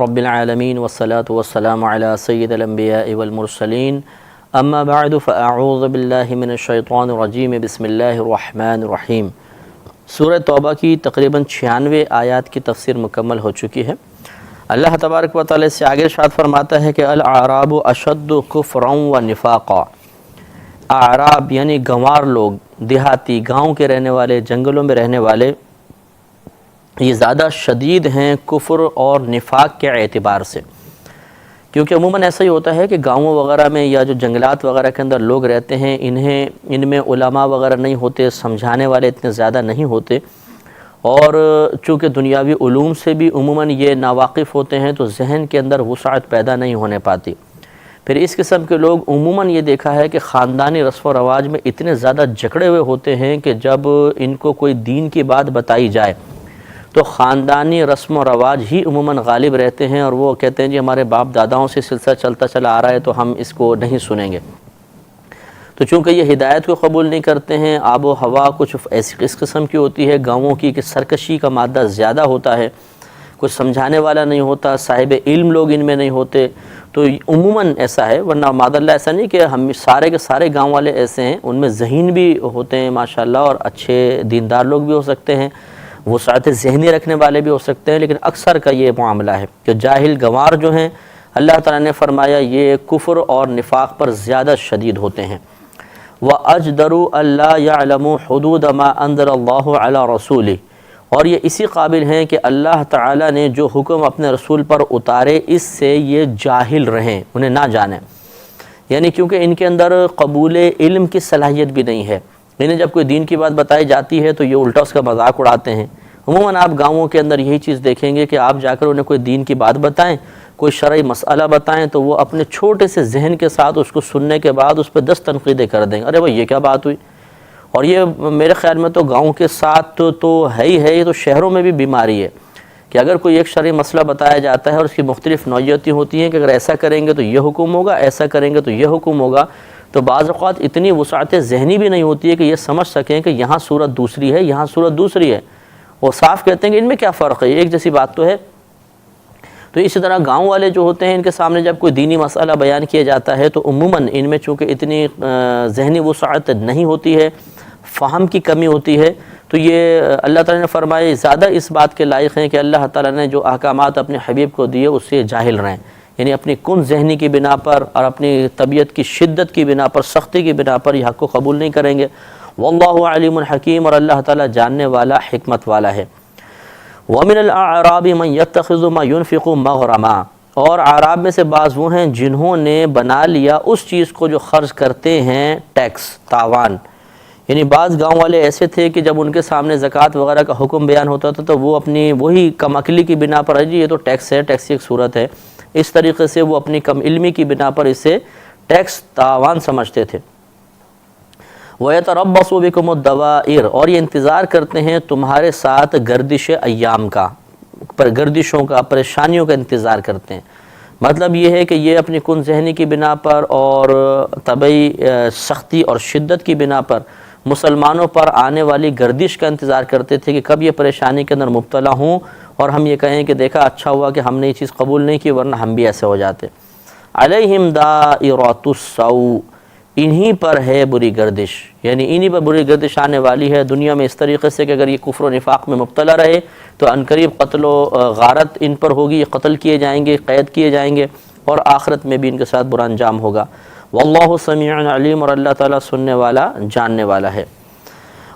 رب العالمین والصلاة والسلام علی سید الانبیاء والمرسلین اما بعد فاعوذ باللہ من الشیطان الرجیم بسم اللہ الرحمن الرحیم۔ سورہ توبہ کی تقریباً 96 آیات کی تفسیر مکمل ہو چکی ہے۔ اللہ تبارک و تعالی سے آگے ارشاد فرماتا ہے کہ الاعراب اشد کفرا و نفاقا۔ اعراب یعنی گنوار لوگ، دیہاتی، گاؤں کے رہنے والے، جنگلوں میں رہنے والے، یہ زیادہ شدید ہیں کفر اور نفاق کے اعتبار سے، کیونکہ عموماً ایسا ہی ہوتا ہے کہ گاؤں وغیرہ میں یا جو جنگلات وغیرہ کے اندر لوگ رہتے ہیں ان میں علماء وغیرہ نہیں ہوتے، سمجھانے والے اتنے زیادہ نہیں ہوتے، اور چونکہ دنیاوی علوم سے بھی عموماً یہ ناواقف ہوتے ہیں تو ذہن کے اندر وسعت پیدا نہیں ہونے پاتی۔ پھر اس قسم کے لوگ عموماً یہ دیکھا ہے کہ خاندانی رسم و رواج میں اتنے زیادہ جکڑے ہوئے ہوتے ہیں کہ جب ان کو کوئی دین کی بات بتائی جائے تو خاندانی رسم و رواج ہی عموماً غالب رہتے ہیں، اور وہ کہتے ہیں جی ہمارے باپ داداؤں سے سلسلہ چلتا چلا آ رہا ہے تو ہم اس کو نہیں سنیں گے۔ تو چونکہ یہ ہدایت کو قبول نہیں کرتے ہیں، آب و ہوا کچھ اس قسم کی ہوتی ہے گاؤں کی کہ سرکشی کا مادہ زیادہ ہوتا ہے، کچھ سمجھانے والا نہیں ہوتا، صاحب علم لوگ ان میں نہیں ہوتے، تو عموماً ایسا ہے۔ ورنہ معاذ اللہ ایسا نہیں کہ ہم سارے کے سارے گاؤں والے ایسے ہیں، ان میں ذہین بھی ہوتے ہیں ماشاءاللہ، اور اچھے دیندار لوگ بھی ہو سکتے ہیں، وسعت ذہنی رکھنے والے بھی ہو سکتے ہیں، لیکن اکثر کا یہ معاملہ ہے کہ جاہل گنوار جو ہیں اللہ تعالیٰ نے فرمایا یہ کفر اور نفاق پر زیادہ شدید ہوتے ہیں۔ وَأَجْدَرُوا أَلَّا يَعْلَمُوا حُدُودَ مَا أَنزَلَ اللَّهُ عَلَى رَسُولِهِ، اور یہ اسی قابل ہیں کہ اللہ تعالیٰ نے جو حکم اپنے رسول پر اتارے اس سے یہ جاہل رہیں، انہیں نہ جانیں، یعنی کیونکہ ان کے اندر قبول علم کی صلاحیت بھی نہیں ہے۔ انہیں جب کوئی دین کی بات بتائی جاتی ہے تو یہ الٹا اس کا مذاق اڑاتے ہیں۔ عموماً آپ گاؤں کے اندر یہی چیز دیکھیں گے کہ آپ جا کر انہیں کوئی دین کی بات بتائیں، کوئی شرعی مسئلہ بتائیں تو وہ اپنے چھوٹے سے ذہن کے ساتھ اس کو سننے کے بعد اس پہ 10 تنقیدیں کر دیں گے، ارے بھائی یہ کیا بات ہوئی۔ اور یہ میرے خیال میں تو گاؤں کے ساتھ تو ہے ہی ہے، یہ تو شہروں میں بھی بیماری ہے کہ اگر کوئی ایک شرعی مسئلہ بتایا جاتا ہے اور اس کی مختلف نوعیتیں ہوتی ہیں کہ اگر ایسا کریں گے تو یہ حکم ہوگا، ایسا کریں گے تو یہ حکم ہوگا، تو بعض اوقات اتنی وسعت ذہنی بھی نہیں ہوتی ہے کہ یہ سمجھ سکیں کہ یہاں صورت دوسری ہے، یہاں صورت دوسری ہے۔ وہ صاف کہتے ہیں کہ ان میں کیا فرق ہے، ایک جیسی بات تو ہے۔ تو اسی طرح گاؤں والے جو ہوتے ہیں ان کے سامنے جب کوئی دینی مسئلہ بیان کیا جاتا ہے تو عموماً ان میں چونکہ اتنی ذہنی وسعت نہیں ہوتی ہے، فہم کی کمی ہوتی ہے، تو یہ اللہ تعالیٰ نے فرمایا زیادہ اس بات کے لائق ہیں کہ اللہ تعالیٰ نے جو احکامات اپنے حبیب کو دیے اس سے جاہل رہیں، یعنی اپنی کن ذہنی کی بنا پر اور اپنی طبیعت کی شدت کی بنا پر، سختی کی بنا پر یہ حق کو قبول نہیں کریں گے۔ واللہ علیم حکیم، اور اللہ تعالیٰ جاننے والا، حکمت والا ہے۔ وَمِنَ الْأَعْرَابِ مَنْ يَتَّخِذُ مَا يُنْفِقُ مَغْرَمًا، اور اعراب میں سے بعض وہ ہیں جنہوں نے بنا لیا اس چیز کو جو خرچ کرتے ہیں ٹیکس، تاوان، یعنی بعض گاؤں والے ایسے تھے کہ جب ان کے سامنے زکوٰۃ وغیرہ کا حکم بیان ہوتا تھا تو وہ اپنی وہی کم عقلی کی بنا پر جی یہ تو ٹیکس ہے، ٹیکس کی ایک صورت ہے، اس طریقے سے وہ اپنی کم علمی کی بنا پر اسے ٹیکس، تاوان سمجھتے تھے۔ وَيَتَرَبَّصُ بِكُمُ الدَّوَائِرَ، اور یہ انتظار کرتے ہیں تمہارے ساتھ گردش ایام کا، گردشوں کا، پریشانیوں کا انتظار کرتے ہیں۔ مطلب یہ ہے کہ یہ اپنی کن ذہنی کی بنا پر اور طبعی سختی اور شدت کی بنا پر مسلمانوں پر آنے والی گردش کا انتظار کرتے تھے کہ کب یہ پریشانی کے اندر مبتلا ہوں اور ہم یہ کہیں کہ دیکھا اچھا ہوا کہ ہم نے یہ چیز قبول نہیں کی ورنہ ہم بھی ایسے ہو جاتے۔ علیہم دائرۃ السوء، انہی پر ہے بری گردش، یعنی انہی پر بری گردش آنے والی ہے دنیا میں اس طریقے سے کہ اگر یہ کفر و نفاق میں مبتلا رہے تو عنقریب قتل و غارت ان پر ہوگی، یہ قتل کیے جائیں گے، قید کیے جائیں گے، اور آخرت میں بھی ان کے ساتھ برا انجام ہوگا۔ واللہ سمیع علیم، اور اللہ تعالیٰ سننے والا، جاننے والا ہے۔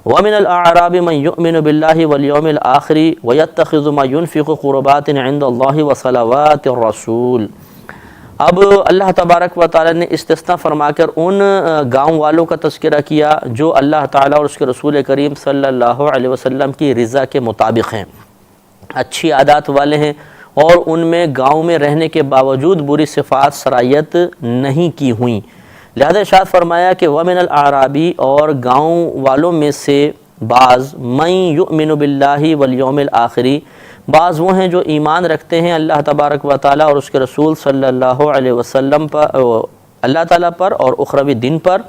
وَمِنَ الْأَعْرَابِ مَنْ يُؤْمِنُ بِاللَّهِ وَالْيَوْمِ الْآخِرِ وَيَتَّخِذُ مَا يُنْفِقُ قُرُبَاتٍ عِنْدَ اللَّهِ وَصَلَوَاتِ الرَّسُولِ، اب اللہ تبارک و تعالیٰ نے استثناء فرما کر ان گاؤں والوں کا تذکرہ کیا جو اللہ تعالیٰ اور اس کے رسول کریم صلی اللہ علیہ وسلم کی رضا کے مطابق ہیں، اچھی عادات والے ہیں، اور ان میں گاؤں میں رہنے کے باوجود بری صفات سرایت نہیں کی ہوئیں۔ لہذا ارشاد فرمایا کہ وَمِنَ الْأَعْرَابِ، اور گاؤں والوں میں سے بعض، مَن يُؤْمِنُ بِاللَّهِ وَالْيَوْمِ الْآخِرِ، بعض وہ ہیں جو ایمان رکھتے ہیں اللہ تبارک و تعالیٰ اور اس کے رسول صلی اللہ علیہ وسلم پر، اللہ تعالیٰ پر اور اخروی دن پر۔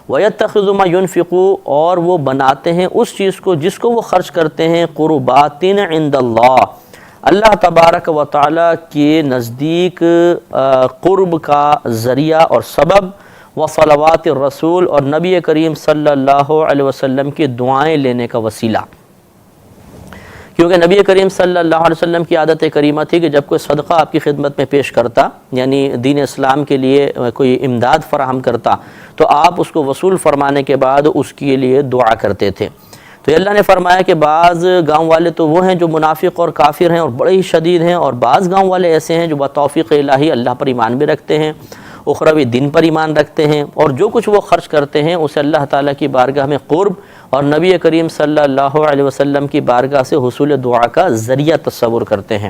وَيَتَّخِذُ مَا يُنْفِقُ، اور وہ بناتے ہیں اس چیز کو جس کو وہ خرچ کرتے ہیں، قُرُبَاتٍ عِنْدَ اللَّهِ، اللہ تبارک و تعالیٰ کے نزدیک قرب کا ذریعہ اور سبب، و صلوات الرسول اور نبی کریم صلی اللہ علیہ وسلم کی دعائیں لینے کا وسیلہ، کیونکہ نبی کریم صلی اللہ علیہ وسلم کی عادت کریمہ تھی کہ جب کوئی صدقہ آپ کی خدمت میں پیش کرتا، یعنی دین اسلام کے لیے کوئی امداد فراہم کرتا، تو آپ اس کو وصول فرمانے کے بعد اس کے لیے دعا کرتے تھے۔ تو اللہ نے فرمایا کہ بعض گاؤں والے تو وہ ہیں جو منافق اور کافر ہیں اور بڑے ہی شدید ہیں، اور بعض گاؤں والے ایسے ہیں جو بتوفیق الہی اللہ پر ایمان بھی رکھتے ہیں، اخروی دین پر ایمان رکھتے ہیں، اور جو کچھ وہ خرچ کرتے ہیں اسے اللہ تعالیٰ کی بارگاہ میں قرب اور نبی کریم صلی اللہ علیہ وسلم کی بارگاہ سے حصول دعا کا ذریعہ تصور کرتے ہیں۔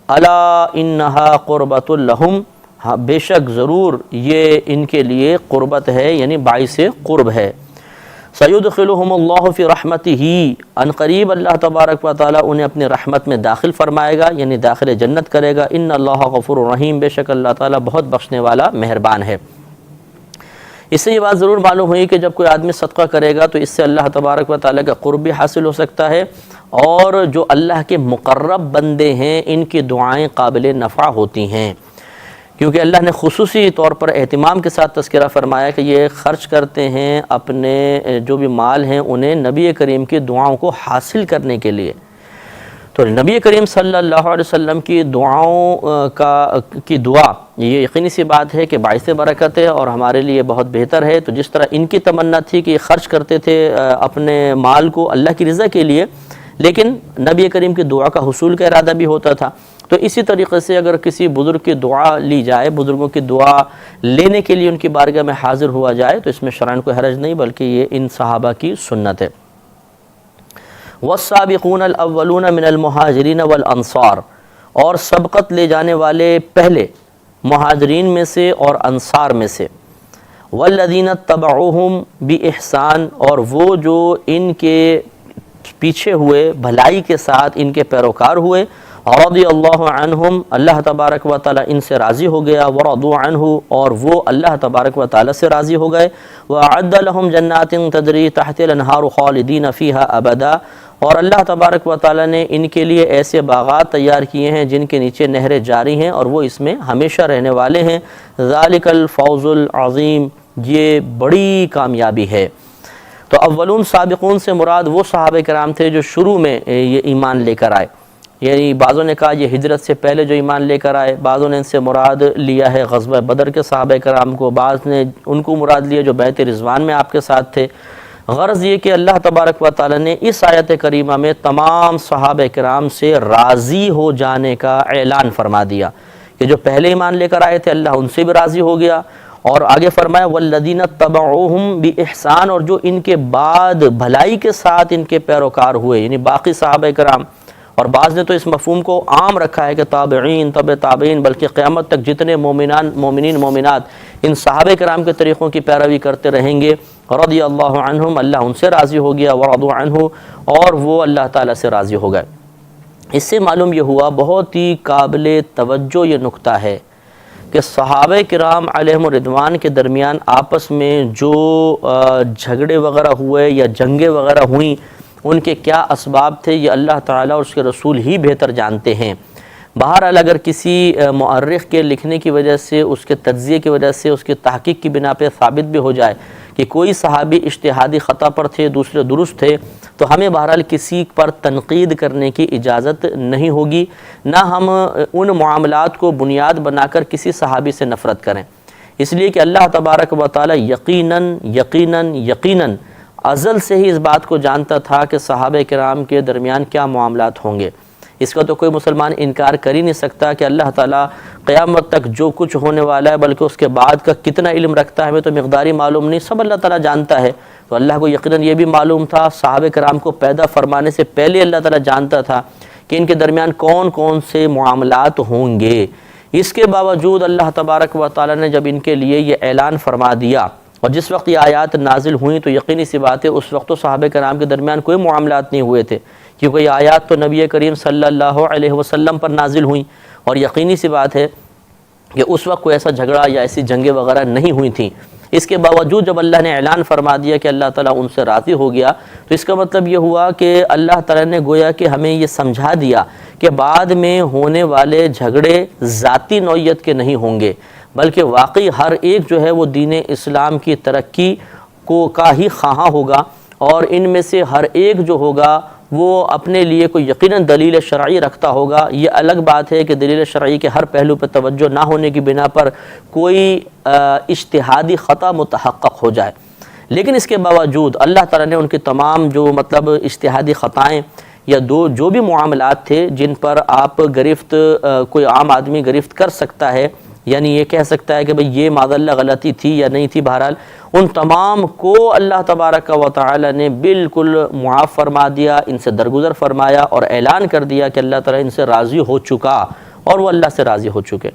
الا انہا قربۃ لہم، ہاں بے شک ضرور یہ ان کے لیے قربت ہے، یعنی باعث قرب ہے۔ سیدخلہم اللہ فی رحمتہ، ان قریب اللہ تبارک و تعالیٰ انہیں اپنی رحمت میں داخل فرمائے گا، یعنی داخل جنت کرے گا۔ ان اللہ غفور رحیم، بے شک اللہ تعالیٰ بہت بخشنے والا مہربان ہے۔ اس سے یہ بات ضرور معلوم ہوئی کہ جب کوئی آدمی صدقہ کرے گا تو اس سے اللہ تبارک و تعالیٰ کا قرب بھی حاصل ہو سکتا ہے، اور جو اللہ کے مقرب بندے ہیں ان کی دعائیں قابل نفع ہوتی ہیں، کیونکہ اللہ نے خصوصی طور پر اہتمام کے ساتھ تذکرہ فرمایا کہ یہ خرچ کرتے ہیں اپنے جو بھی مال ہیں انہیں نبی کریم کی دعاؤں کو حاصل کرنے کے لیے۔ تو نبی کریم صلی اللہ علیہ وسلم کی دعاؤں کی دعا یہ یقینی سی بات ہے کہ باعث برکت ہے اور ہمارے لیے بہت بہتر ہے۔ تو جس طرح ان کی تمنا تھی کہ یہ خرچ کرتے تھے اپنے مال کو اللہ کی رضا کے لیے، لیکن نبی کریم کی دعا کا حصول کا ارادہ بھی ہوتا تھا، تو اسی طریقے سے اگر کسی بزرگ کی دعا لی جائے، بزرگوں کی دعا لینے کے لیے ان کی بارگاہ میں حاضر ہوا جائے، تو اس میں شرعاً کوئی حرج نہیں، بلکہ یہ ان صحابہ کی سنت ہے۔ والسابقون الاولون من المہاجرین والانصار، اور سبقت لے جانے والے پہلے مہاجرین میں سے اور انصار میں سے، والذین اتبعوہم باحسان، اور وہ جو ان کے پیچھے ہوئے بھلائی کے ساتھ ان کے پیروکار ہوئے، رضی اللہ عنہم، اللہ تبارک و تعالیٰ ان سے راضی ہو گیا، ورضوا عنہ، اور وہ اللہ تبارک و تعالیٰ سے راضی ہو گئے، وأعد لهم جنات تجری تحت الانہار خالدین فیہا ابدا، اور اللہ تبارک و تعالیٰ نے ان کے لیے ایسے باغات تیار کیے ہیں جن کے نیچے نہریں جاری ہیں اور وہ اس میں ہمیشہ رہنے والے ہیں۔ ذالک الفوز العظیم، یہ بڑی کامیابی ہے۔ تو اولون سابقون سے مراد وہ صحابہ کرام تھے جو شروع میں یہ ایمان لے کر آئے، یعنی بعضوں نے کہا یہ ہجرت سے پہلے جو ایمان لے کر آئے، بعضوں نے ان سے مراد لیا ہے غزوہ بدر کے صحابہ کرام کو، بعض نے ان کو مراد لیا جو بیعت رضوان میں آپ کے ساتھ تھے۔ غرض یہ کہ اللہ تبارک و تعالیٰ نے اس آیت کریمہ میں تمام صحابہ کرام سے راضی ہو جانے کا اعلان فرما دیا کہ جو پہلے ایمان لے کر آئے تھے اللہ ان سے بھی راضی ہو گیا، اور آگے فرمایا والذین اتبعوہم باحسان، اور جو ان کے بعد بھلائی کے ساتھ ان کے پیروکار ہوئے، یعنی باقی صحابہ کرام، اور بعض نے تو اس مفہوم کو عام رکھا ہے کہ تابعین، تبع تابعین، بلکہ قیامت تک جتنے مومنین مومنات ان صحابہ کرام کے طریقوں کی پیروی کرتے رہیں گے، رضی اللہ عنہم، اللہ ان سے راضی ہو گیا، ورضوا عنہ، اور وہ اللہ تعالیٰ سے راضی ہو گئے۔ اس سے معلوم یہ ہوا، بہت ہی قابل توجہ یہ نکتہ ہے کہ صحابہ کرام علیہم الرضوان کے درمیان آپس میں جو جھگڑے وغیرہ ہوئے یا جنگیں وغیرہ ہوئیں، ان کے کیا اسباب تھے یہ اللہ تعالیٰ اور اس کے رسول ہی بہتر جانتے ہیں۔ بہرحال اگر کسی مؤرخ کے لکھنے کی وجہ سے، اس کے تجزیے کی وجہ سے، اس کی تحقیق کی بنا پہ ثابت بھی ہو جائے کہ کوئی صحابی اجتہادی خطا پر تھے، دوسرے درست تھے، تو ہمیں بہرحال کسی پر تنقید کرنے کی اجازت نہیں ہوگی، نہ ہم ان معاملات کو بنیاد بنا کر کسی صحابی سے نفرت کریں، اس لیے کہ اللہ تبارک و تعالیٰ یقیناً ازل سے ہی اس بات کو جانتا تھا کہ صحابہ کرام کے درمیان کیا معاملات ہوں گے۔ اس کا تو کوئی مسلمان انکار کر ہی نہیں سکتا کہ اللہ تعالیٰ قیامت تک جو کچھ ہونے والا ہے، بلکہ اس کے بعد کا کتنا علم رکھتا ہے ہمیں تو مقداری معلوم نہیں، سب اللہ تعالیٰ جانتا ہے۔ تو اللہ کو یقیناً یہ بھی معلوم تھا، صحابہ کرام کو پیدا فرمانے سے پہلے اللہ تعالیٰ جانتا تھا کہ ان کے درمیان کون کون سے معاملات ہوں گے۔ اس کے باوجود اللہ تبارک و تعالیٰ نے جب ان کے لیے یہ اعلان فرما دیا، اور جس وقت یہ آیات نازل ہوئیں تو یقینی سی بات ہے اس وقت تو صحابہ کرام کے درمیان کوئی معاملات نہیں ہوئے تھے، کیونکہ یہ آیات تو نبی کریم صلی اللہ علیہ وسلم پر نازل ہوئیں، اور یقینی سی بات ہے کہ اس وقت کوئی ایسا جھگڑا یا ایسی جنگیں وغیرہ نہیں ہوئی تھیں۔ اس کے باوجود جب اللہ نے اعلان فرما دیا کہ اللہ تعالیٰ ان سے راضی ہو گیا، تو اس کا مطلب یہ ہوا کہ اللہ تعالیٰ نے گویا کہ ہمیں یہ سمجھا دیا کہ بعد میں ہونے والے جھگڑے ذاتی نوعیت کے نہیں ہوں گے، بلکہ واقعی ہر ایک جو ہے وہ دین اسلام کی ترقی کا ہی خواہاں ہوگا، اور ان میں سے ہر ایک جو ہوگا وہ اپنے لیے کوئی یقیناً دلیل شرعی رکھتا ہوگا۔ یہ الگ بات ہے کہ دلیل شرعی کے ہر پہلو پر توجہ نہ ہونے کی بنا پر کوئی اجتہادی خطا متحقق ہو جائے، لیکن اس کے باوجود اللہ تعالیٰ نے ان کی تمام جو اجتہادی خطائیں یا جو بھی معاملات تھے جن پر آپ گرفت کوئی عام آدمی گرفت کر سکتا ہے، یعنی یہ کہہ سکتا ہے کہ بھئی یہ معاذ اللہ غلطی تھی یا نہیں تھی، بہرحال ان تمام کو اللہ تبارک و تعالی نے بالکل معاف فرما دیا، ان سے درگزر فرمایا اور اعلان کر دیا کہ اللہ تعالیٰ ان سے راضی ہو چکا اور وہ اللہ سے راضی ہو چکے۔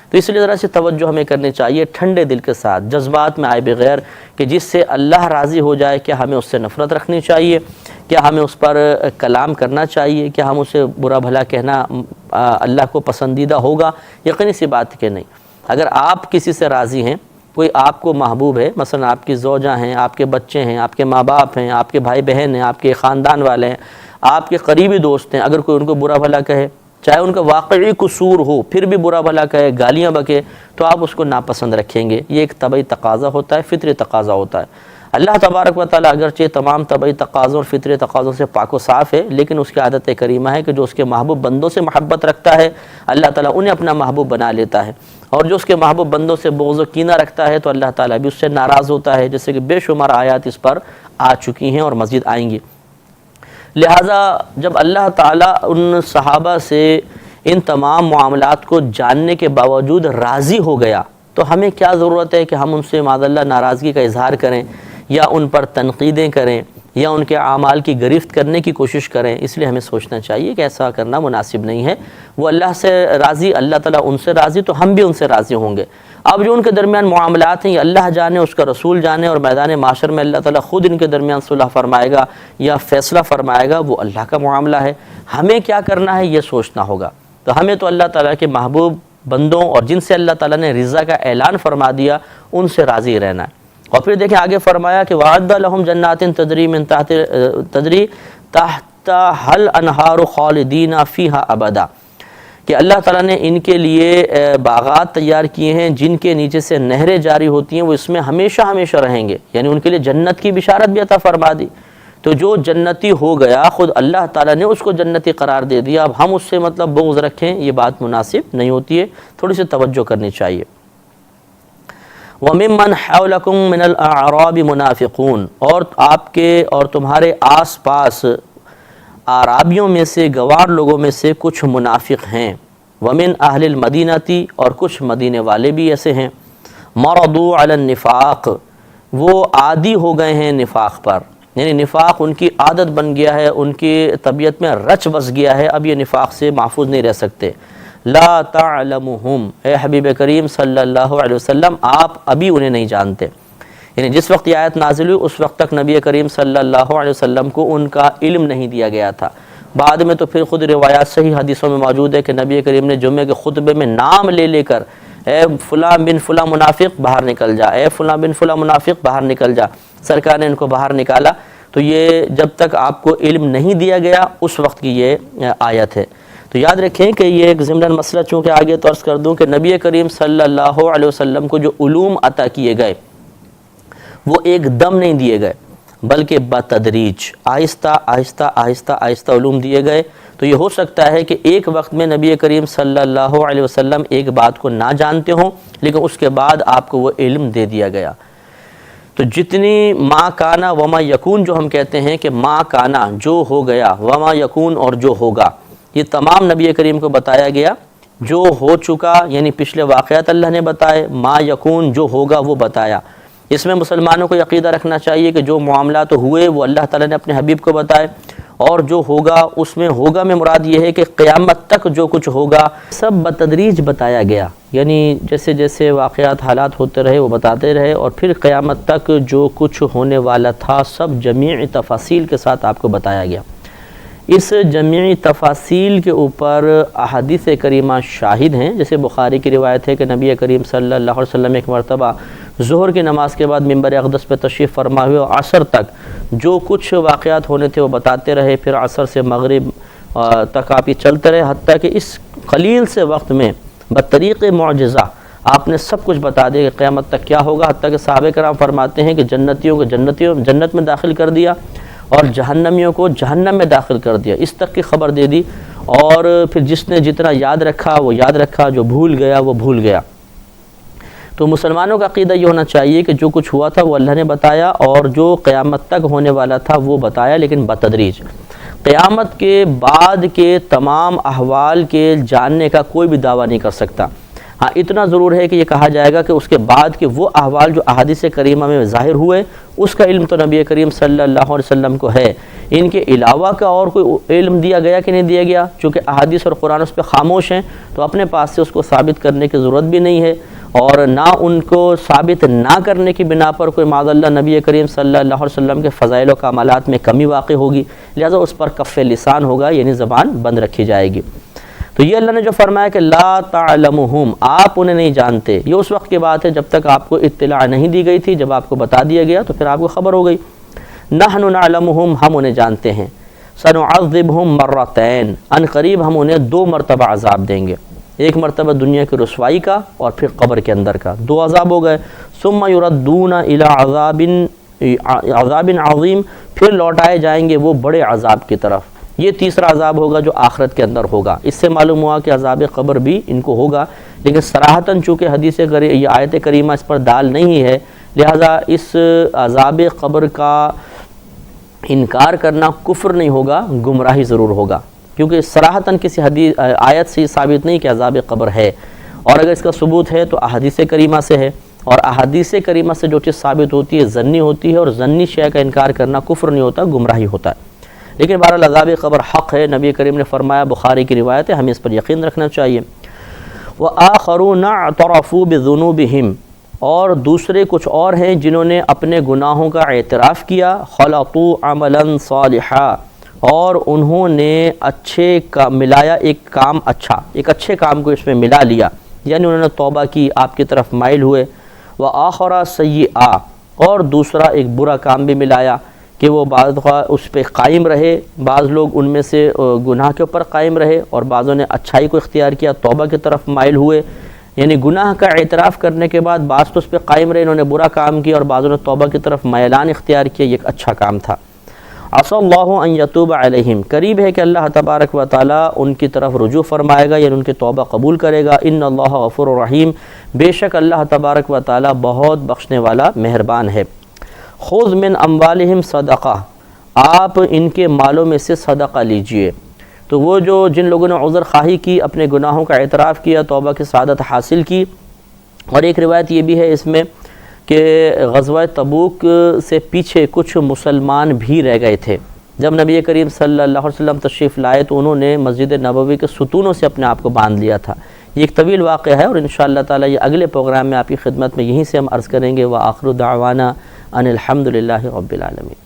تو اس لیے ذرا سی توجہ ہمیں کرنی چاہیے ٹھنڈے دل کے ساتھ، جذبات میں آئے بغیر، کہ جس سے اللہ راضی ہو جائے کیا ہمیں اس سے نفرت رکھنی چاہیے، کیا ہمیں اس پر کلام کرنا چاہیے، کیا ہم اسے برا بھلا کہنا اللہ کو پسندیدہ ہوگا؟ یقینی سی بات کہ نہیں۔ اگر آپ کسی سے راضی ہیں، کوئی آپ کو محبوب ہے، مثلا آپ کی زوجہ ہیں، آپ کے بچے ہیں، آپ کے ماں باپ ہیں، آپ کے بھائی بہن ہیں، آپ کے خاندان والے ہیں، آپ کے قریبی دوست ہیں، اگر کوئی ان کو برا بھلا کہے، چاہے ان کا واقعی قصور ہو، پھر بھی برا بھلا کہے، گالیاں بکے، تو آپ اس کو ناپسند رکھیں گے۔ یہ ایک طبعی تقاضا ہوتا ہے، فطری تقاضا ہوتا ہے۔ اللہ تبارک و تعالیٰ اگرچہ تمام طبعی تقاضوں اور فطری تقاضوں سے پاک و صاف ہے، لیکن اس کی عادت کریمہ ہے کہ جو اس کے محبوب بندوں سے محبت رکھتا ہے اللہ تعالیٰ انہیں اپنا محبوب بنا لیتا ہے، اور جو اس کے محبوب بندوں سے بغض و کینہ رکھتا ہے تو اللہ تعالیٰ بھی اس سے ناراض ہوتا ہے، جیسے کہ بے شمار آیات اس پر آ چکی ہیں اور مزید آئیں گی۔ لہٰذا جب اللہ تعالیٰ ان صحابہ سے ان تمام معاملات کو جاننے کے باوجود راضی ہو گیا، تو ہمیں کیا ضرورت ہے کہ ہم ان سے معاذ اللہ ناراضگی کا اظہار کریں یا ان پر تنقیدیں کریں یا ان کے اعمال کی گرفت کرنے کی کوشش کریں؟ اس لیے ہمیں سوچنا چاہیے کہ ایسا کرنا مناسب نہیں ہے۔ وہ اللہ سے راضی، اللہ تعالیٰ ان سے راضی، تو ہم بھی ان سے راضی ہوں گے۔ اب جو ان کے درمیان معاملات ہیں یہ اللہ جانے، اس کا رسول جانے، اور میدان معاشر میں اللہ تعالیٰ خود ان کے درمیان صلح فرمائے گا یا فیصلہ فرمائے گا، وہ اللہ کا معاملہ ہے۔ ہمیں کیا کرنا ہے یہ سوچنا ہوگا۔ تو ہمیں تو اللہ تعالیٰ کے محبوب بندوں اور جن سے اللہ تعالیٰ نے رضا کا اعلان فرما دیا ان سے راضی رہنا ہے۔ اور پھر دیکھیں آگے فرمایا کہ وَعَدَّ لَهُمْ جَنَّاتٍ تَجْرِي تَحْتَهَا الْأَنْهَارُ خَالِدِينَ فِيهَا أَبَدًا، کہ اللہ تعالیٰ نے ان کے لیے باغات تیار کیے ہیں جن کے نیچے سے نہریں جاری ہوتی ہیں، وہ اس میں ہمیشہ ہمیشہ رہیں گے، یعنی ان کے لیے جنت کی بشارت بھی عطا فرما دی۔ تو جو جنتی ہو گیا خود اللہ تعالیٰ نے اس کو جنتی قرار دے دیا، اب ہم اس سے بغض رکھیں یہ بات مناسب نہیں ہوتی ہے، تھوڑی سی توجہ کرنی چاہیے۔ وَمِمَّنْ حَوْلَكُمْ مِنَ الْأَعْرَابِ مُنَافِقُونَ، اور آپ کے اور تمہارے آس پاس اعرابیوں میں سے، گوار لوگوں میں سے کچھ منافق ہیں۔ وَمِنْ أَهْلِ الْمَدِينَةِ، اور کچھ مدینے والے بھی ایسے ہیں۔ مَرَضُوا عَلَى النِّفَاقِ، وہ عادی ہو گئے ہیں نفاق پر، یعنی نفاق ان کی عادت بن گیا ہے، ان کی طبیعت میں رچ بس گیا ہے، اب یہ نفاق سے محفوظ نہیں رہ سکتے۔ لا تعلمہم، اے حبیب کریم صلی اللہ علیہ وسلم آپ ابھی انہیں نہیں جانتے، یعنی جس وقت یہ آیت نازل ہوئی اس وقت تک نبی کریم صلی اللہ علیہ وسلم کو ان کا علم نہیں دیا گیا تھا۔ بعد میں تو پھر خود روایات صحیح حدیثوں میں موجود ہے کہ نبی کریم نے جمعے کے خطبے میں نام لے لے کر اے فلاں بن فلاں منافق باہر نکل جا، اے فلاں بن فلاں منافق باہر نکل جا، سرکار نے ان کو باہر نکالا۔ تو یہ جب تک آپ کو علم نہیں دیا گیا اس وقت کی یہ آیت ہے۔ تو یاد رکھیں کہ یہ ایک ضمن مسئلہ چونکہ آگے تو عرض کر دوں کہ نبی کریم صلی اللہ علیہ وسلم کو جو علوم عطا کیے گئے وہ ایک دم نہیں دیے گئے، بلکہ بتدریج آہستہ آہستہ آہستہ آہستہ علوم دیے گئے۔ تو یہ ہو سکتا ہے کہ ایک وقت میں نبی کریم صلی اللہ علیہ وسلم ایک بات کو نہ جانتے ہوں، لیکن اس کے بعد آپ کو وہ علم دے دیا گیا۔ تو جتنی ما کانا وما یکون جو ہم کہتے ہیں کہ ما کانا جو ہو گیا، وما یکون اور جو ہوگا، یہ تمام نبی کریم کو بتایا گیا۔ جو ہو چکا یعنی پچھلے واقعات اللہ نے بتائے، ما یکون جو ہوگا وہ بتایا۔ اس میں مسلمانوں کو عقیدہ رکھنا چاہیے کہ جو معاملات ہوئے وہ اللہ تعالیٰ نے اپنے حبیب کو بتائے، اور جو ہوگا اس میں ہوگا میں مراد یہ ہے کہ قیامت تک جو کچھ ہوگا سب بتدریج بتایا گیا، یعنی جیسے جیسے واقعات حالات ہوتے رہے وہ بتاتے رہے، اور پھر قیامت تک جو کچھ ہونے والا تھا سب جمیع تفاصیل کے ساتھ آپ کو بتایا گیا۔ اس جمیع تفاصیل کے اوپر احادیث کریمہ شاہد ہیں، جیسے بخاری کی روایت ہے کہ نبی کریم صلی اللہ علیہ وسلم ایک مرتبہ ظہر کی نماز کے بعد ممبر اقدس پہ تشریف فرما ہوئے عصر تک جو کچھ واقعات ہونے تھے وہ بتاتے رہے، پھر عصر سے مغرب تک آپ یہ چلتے رہے، حتیٰ کہ اس قلیل سے وقت میں بطریق معجزہ آپ نے سب کچھ بتا دیا کہ قیامت تک کیا ہوگا، حتیٰ کہ صحابہ کرام فرماتے ہیں کہ جنتیوں کو جنت میں داخل کر دیا اور جہنمیوں کو جہنم میں داخل کر دیا، اس تک کی خبر دے دی۔ اور پھر جس نے جتنا یاد رکھا وہ یاد رکھا، جو بھول گیا وہ بھول گیا۔ تو مسلمانوں کا عقیدہ یہ ہونا چاہیے کہ جو کچھ ہوا تھا وہ اللہ نے بتایا، اور جو قیامت تک ہونے والا تھا وہ بتایا، لیکن بتدریج۔ قیامت کے بعد کے تمام احوال کے جاننے کا کوئی بھی دعویٰ نہیں کر سکتا۔ ہاں اتنا ضرور ہے کہ یہ کہا جائے گا کہ اس کے بعد کے وہ احوال جو احادیث کریمہ میں ظاہر ہوئے اس کا علم تو نبی کریم صلی اللہ علیہ وسلم کو ہے، ان کے علاوہ کا اور کوئی علم دیا گیا کہ نہیں دیا گیا؟ چونکہ احادیث اور قرآن اس پہ خاموش ہیں تو اپنے پاس سے اس کو ثابت کرنے کی ضرورت بھی نہیں ہے، اور نہ ان کو ثابت نہ کرنے کی بنا پر کوئی معاذ اللہ نبی کریم صلی اللہ علیہ وسلم کے فضائل و کمالات میں کمی واقع ہوگی، لہذا اس پر کف لسان ہوگا، یعنی زبان بند رکھی جائے گی۔ تو یہ اللہ نے جو فرمایا کہ لا تعلمہم، آپ انہیں نہیں جانتے، یہ اس وقت کی بات ہے جب تک آپ کو اطلاع نہیں دی گئی تھی، جب آپ کو بتا دیا گیا تو پھر آپ کو خبر ہو گئی۔ نحن نعلمہم، ہم انہیں جانتے ہیں۔ سنعذبہم مرتین، ان قریب ہم انہیں 2 مرتبہ عذاب دیں گے، ایک مرتبہ دنیا کی رسوائی کا اور پھر قبر کے اندر کا، 2 عذاب ہو گئے۔ ثم یردون الی عذاب عظیم، پھر لوٹائے جائیں گے وہ بڑے عذاب کی طرف، یہ تیسرا عذاب ہوگا جو آخرت کے اندر ہوگا۔ اس سے معلوم ہوا کہ عذاب قبر بھی ان کو ہوگا، لیکن صراحتاً چونکہ یہ آیت کریمہ اس پر دال نہیں ہے، لہذا اس عذاب قبر کا انکار کرنا کفر نہیں ہوگا، گمراہی ضرور ہوگا، کیونکہ صراحتاً کسی آیت سے یہ ثابت نہیں کہ عذاب قبر ہے، اور اگر اس کا ثبوت ہے تو احادیث کریمہ سے ہے، اور احادیث کریمہ سے جو چیز ثابت ہوتی ہے ظنی ہوتی ہے، اور ظنی شے کا انکار کرنا کفر نہیں ہوتا، گمراہی ہوتا ہے۔ لیکن بہرحال عذاب قبر حق ہے، نبی کریم نے فرمایا، بخاری کی روایت ہے، ہمیں اس پر یقین رکھنا چاہیے۔ وَآخَرُونَ اعْتَرَفُوا بِذُنُوبِهِمْ، اور دوسرے کچھ اور ہیں جنہوں نے اپنے گناہوں کا اعتراف کیا، خَلَطُوا عَمَلًا صَالِحًا، اور انہوں نے ملایا ایک اچھے کام کو اس میں ملا لیا، یعنی انہوں نے توبہ کی، آپ کی طرف مائل ہوئے۔ وَآخَرَ سَيِّئًا، اور دوسرا ایک برا کام بھی ملایا کہ وہ بعض اس پہ قائم رہے، بعض لوگ ان میں سے گناہ کے اوپر قائم رہے اور بعضوں نے اچھائی کو اختیار کیا، توبہ کی طرف مائل ہوئے، یعنی گناہ کا اعتراف کرنے کے بعد بعض تو اس پہ قائم رہے، انہوں نے برا کام کیا، اور بعضوں نے توبہ کی طرف میلان اختیار کیا، یہ ایک اچھا کام تھا۔ عسى اللہ ان یتوب علیہم، قریب ہے کہ اللہ تبارک و تعالیٰ ان کی طرف رجوع فرمائے گا، یعنی ان کی توبہ قبول کرے گا۔ ان اللہ غفور رحیم، بے شک اللہ تبارک و تعالیٰ بہت بخشنے والا مہربان ہے۔ خذ من اموالہم صدقہ، آپ ان کے مالوں میں سے صدقہ لیجئے۔ تو وہ جن لوگوں نے عذر خواہی کی، اپنے گناہوں کا اعتراف کیا، توبہ کی سعادت حاصل کی، اور ایک روایت یہ بھی ہے اس میں کہ غزوہ تبوک سے پیچھے کچھ مسلمان بھی رہ گئے تھے، جب نبی کریم صلی اللہ علیہ وسلم تشریف لائے تو انہوں نے مسجد نبوی کے ستونوں سے اپنے آپ کو باندھ لیا تھا۔ یہ ایک طویل واقعہ ہے، اور انشاءاللہ تعالی یہ اگلے پروگرام میں آپ کی خدمت میں یہیں سے ہم عرض کریں گے۔ وآخر دعوانا ان الحمد للہ رب العالمین۔